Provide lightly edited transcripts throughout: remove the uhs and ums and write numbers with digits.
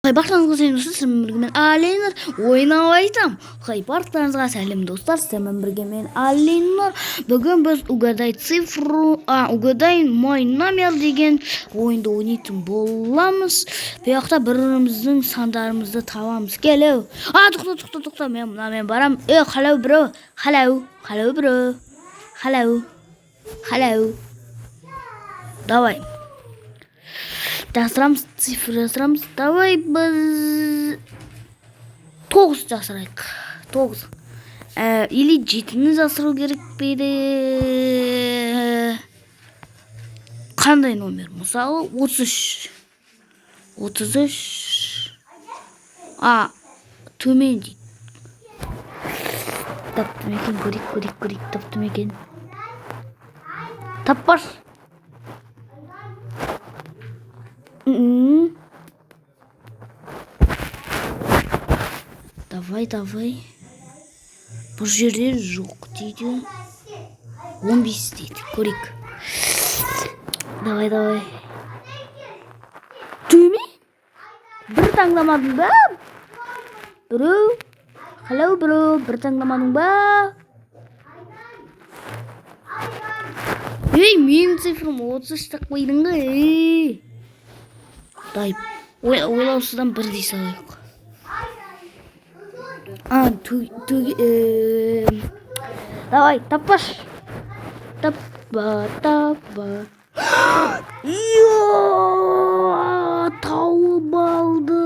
Барлықтарыңызға сәлем достар, сіздермен бірге мен Алинар ойнап айтам. Барлықтарыңызға сәлем достар, сіздермен бірге мен Алинар. Бүгін біз угадай мой номер деген ойынды ойнайтын боламыз. Бұяқта біріміздің сандарымызды табамыз. Келеу. Тоқта, мен барам. Халау бро. Халау бро. Халау. Давай. Жазырамыз, цифр жазырамыз. Давай біз 9 жасырайық. 9. Или 7-ні жасыру керек бейді. Қандай номер? Мысалы 33. 33. Төмен дейді. Тапты мекен, көрейік. Тапты мекен. Таппаш. Давай. Бұл жерде жоқ дейді. 15 дейді. Көрейік. Давай. Төме? Бір таңдамадың ба? Бро. Халау бро. Бір таңдамадың ба? Менің цифрым 33-тік қойдың ғой. Дай. Ойлаусыздан бір дей салайық. Давай, таппаш. Таппа. Тауып алды.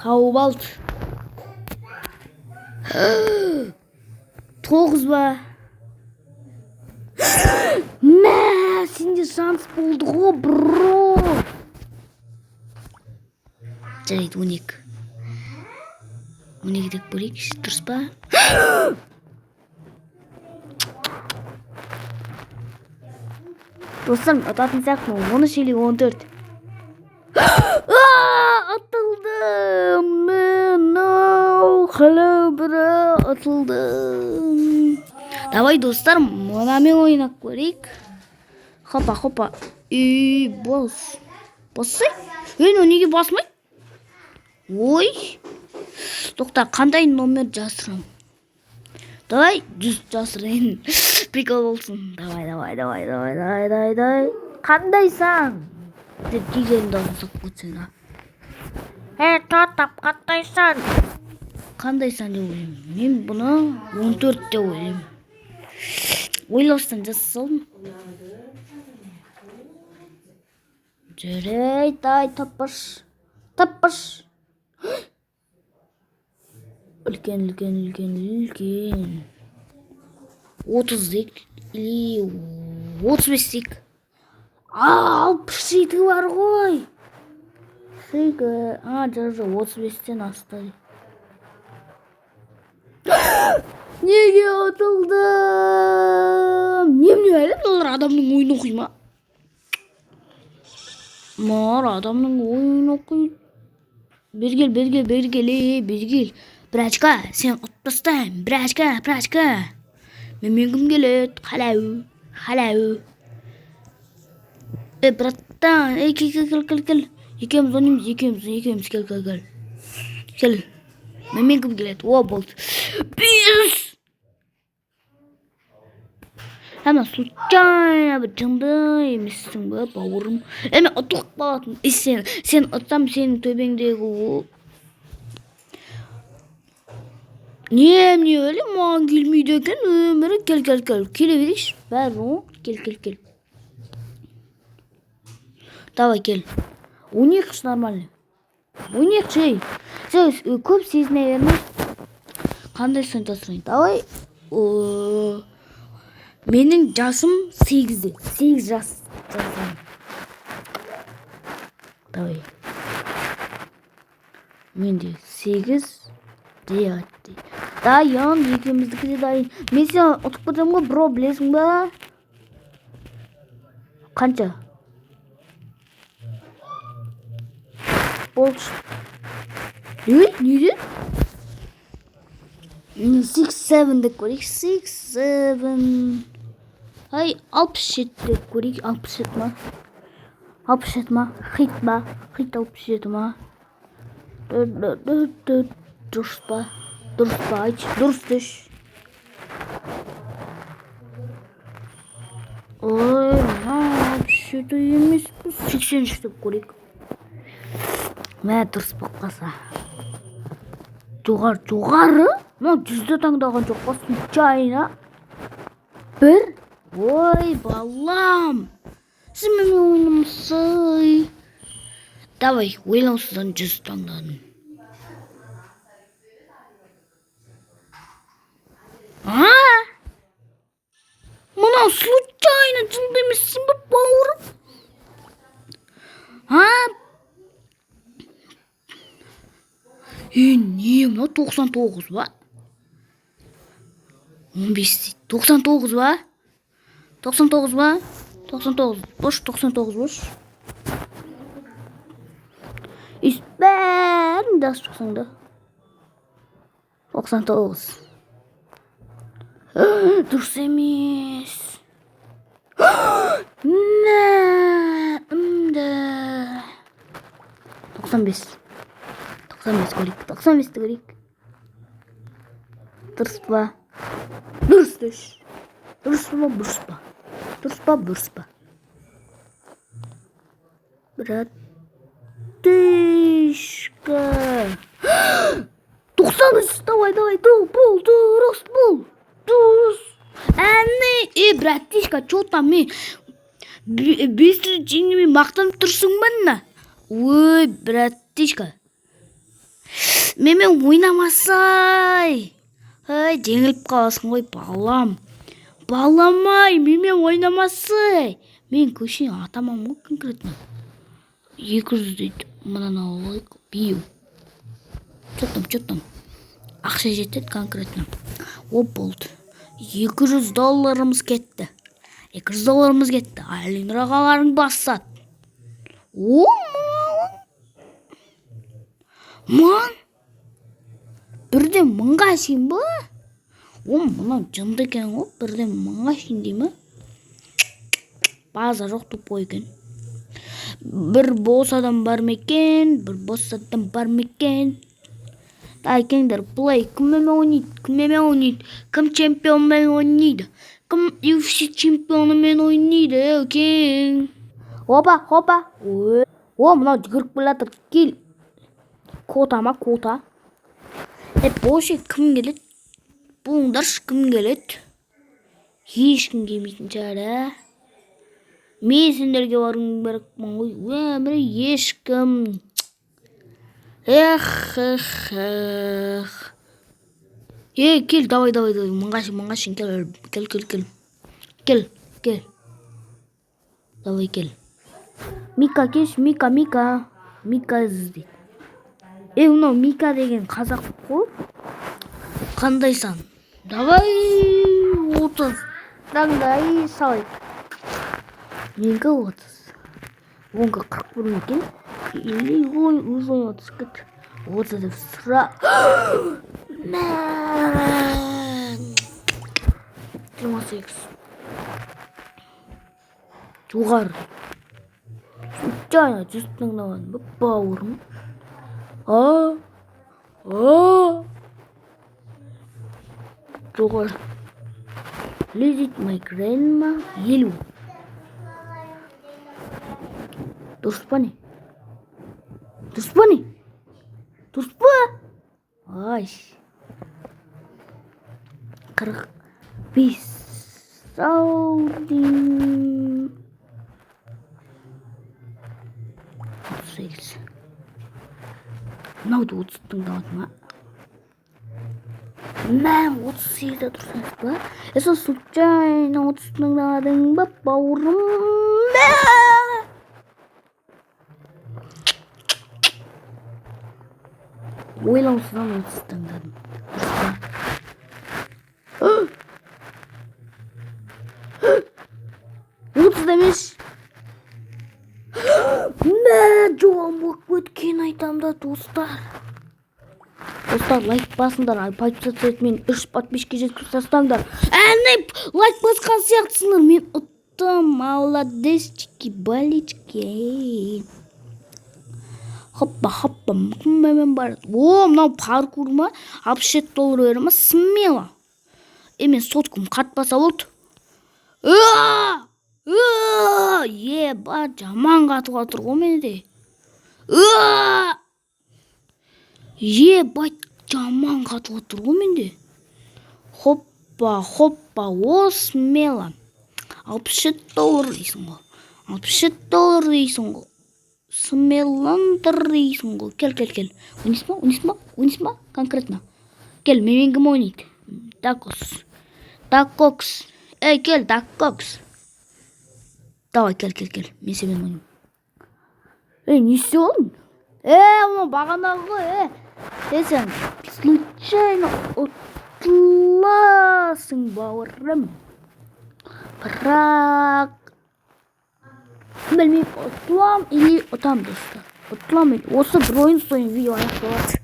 Тауып алды. 9 ба? Сенде шанс болды ғой, бро. Жарайды, 12. 12 деп көрейік, дұрыс па? Достарым, ататын сияқты 13 или 14. Атылдым. Халау бро, атылдым. Давай достарым, мұнамен ойнап көрейік. Хопа. Бассы? Неге басмайды? Ой. Тоқта, қандай номер жасырам? Давай, 100 жасырайын. Прикол болсын. Давай. Қандайсан? Деп дегенді дауысып көтсен. Тотап, қандайсан? Қандайсан деп ойлайым. Мен бұны 14 деп ойлайым. Ойлаустан жасалым. Жарайды, таппаш. Үлкен. 30 дейік. Или 35 дейік. 67 бар ғой. Жаржы 35-тен асты. Неге атылдым? Неме әлі? Олар адамның ойын оқи ма? Адамның ойын оқи. Бергел. Бір очка, сен ұтпастайын. Бір очка. Мен кім келеді? Халау. Браттан, кел. Екеуміз ойнаймыз, кел. Мен кім келеді? Болды. 5. Әмі случайно бір жынды емессің бі, бауырым. Ұтық балатын. Сен ұттам сенің төбеңдегі. Не өлі маған келмейді екен өмірі. Кел. Келе берейші. Бәрі кел. Давай, кел. 12 нормально. 12 көп сезіне бермей. Қандай сын жасырайын? Давай. Менің жасым 8-де. 8 жас жасырайын. Давай. Менде 8-де атты. Дайын, екеміздікі де дайын. Мен сен ұтып кетем ғой, бро, білесің ба? Қанша? Болды. Неде? 6-7 деп көрейік. 6-7. Ай, 67 деп көрейік. 67 ма? 67 ма? Хит ба? Хит 67 ма? Дұрыс па? Дұрыс па? Айтшы, дұрыс деші. Ой, вообще-то емес. 83 деп көрейік. Мә, дұрыс болып қалса. Жоғары? Мына 100-ді таңдаған жоқ па? Случайно. 1. Ой, балам. Сіз менімен ойнамасай. Давай, ойлаусыздан 100 таңдадым. Мына случайно жынды емессің бе, бауырым? Не, мына 99 ба? 15 дейді. 99 ба? 99 ба? 99. Бош, 99 бош. Бәрін дасы шықсаң да. 99. Дұрыс емес. Үмді. 95. 95 көрейік. 95 көрейік. Дұрыс па? Дұрыс деш. Дұрыс па, бұрыс па? Дұрыс па, бұрыс па? Братишка. 93. Давай, бол, дұрыс бол. Дұрыс. Әне, братишка, чё там мен? Бесті жеңімен мақтанып тұрсың ба? Ой, братишка. Менімен ойнамасай. Жеңіліп қаласың ғой, балам. Баламай, менімен ойнамасай. Мен көшен атамам ғой конкретно. 200 дейді. Мұнан алайық. Бию. Чё там? Ақша жетеді конкретно. О, болды. $200 кетті. $200 Алинрағаларың бассат. О, ман. Бірден 1000-ға шейін ба? О, мұнан жынды екен ғой. Бірден 1000-ға шейін дей ме? База жоқ тупой екен. Бір бос адам бар мекен? Тайкендер, плей, кіммен ойнайды? Кім чемпионмен ойнайды? Кім UFC чемпионымен ойнайды, өкен? Опа. О, мынау жүгіріп келатыр. Кел. Кота ма, кота? Боше, кім келеді? Бұлыңдаршы, кім келеді? Ешкім келмейтін шығар, Мен сендерге барғым берекпін ғой. Өмірі ешкім. Эх. Кел, давай. 1000-ға шейін кел. Давай, кел. Мика кеш, Мика. Мика іздейді. Мынау Мика деген қазақ қой. Қандайсан? Давай, 30. Таңдай салайық. Менгі 30. 10-ға 41 екен. Или ғой, өз ойына түскет. 30 деп сұра. Мән. 28. Жоғар. Жаңа 100 таңдаған ба, бауырым? Жоғар. Visit my grandma. 50. Дұрыс па не? Дұрыс па? Ай. 45. Саудин. 38. Мынауды 30 тыңдаватым ма? Мән 38 тұрсаңыз ба? Eso случайно 30 тыңдадың ба, бауырым? Ойлаусыздан 30 тыңдадым. 30 демеш. Жоғалмақ өткен айтам да, достар. Достар, лайк басыңдар, подписаться етмен 3 подписчикке жеткізіп тастаңдар. Әне, лайк басқан сияқтысыңдар, мен алдым. Молодецчики, болички. Хоппа, кіммен барады? О, мынау паркур ма? $67 бере ма? Смело. Мен соткым қатпаса болды. Ебать, жаман қатып жатыр ғой менде. Ебать, жаман қатып жатыр ғой менде. Хоппа, о, смело. $67 дейсің ғой. $67 дейсің ғой. Смеландыр дейсің ғой. Кел. Ойнайсың ба? Конкретно. Кел, менімен кім ойнайды? Даккокс. Эй, кел, Даккокс. Давай, кел. Мен сенімен ойнаймын. Не істеп алдың? Оны бағанағы ғой, сен случайно ұтыласың, бауырым. Бірақ білмеймін, ұтылам или ұтам, достар. Ұтылам или осы бір ойын видео аяқталады.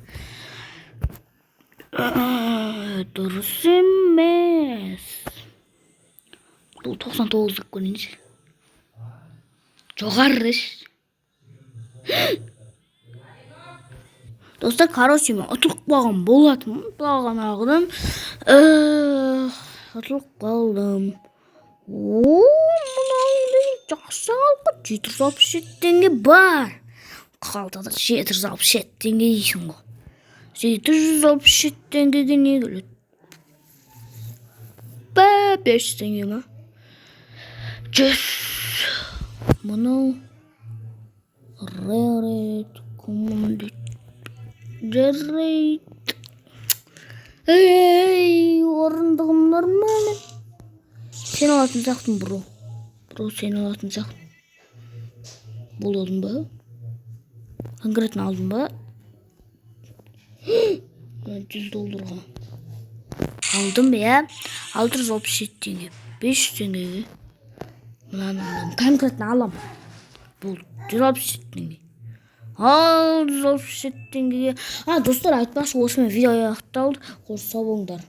Дұрыс емес. Бұл 99 деп көрейінші. Жоғары. Достар, короче, мен ұтылып қалған болатынмын. Бағанағыдан ұтылып қалдым. Мынау жақсы алғы. $767 бар. Қалтада $767 дейсің ғой. $767 не келеді? $500 ма? Мынау Ререт команды. Жарайды. Орындығым нормально. Сен алатын сақтың, бро. Сен алатын сақтың. Бұл алдың ба? Конкретно алдың ба? $100 алдым, $667, $500. Мынаны конкретно алам. Бұл $167. $667. Достар, айтпақшы, осымен видео аяқталды. Қош сау болыңдар.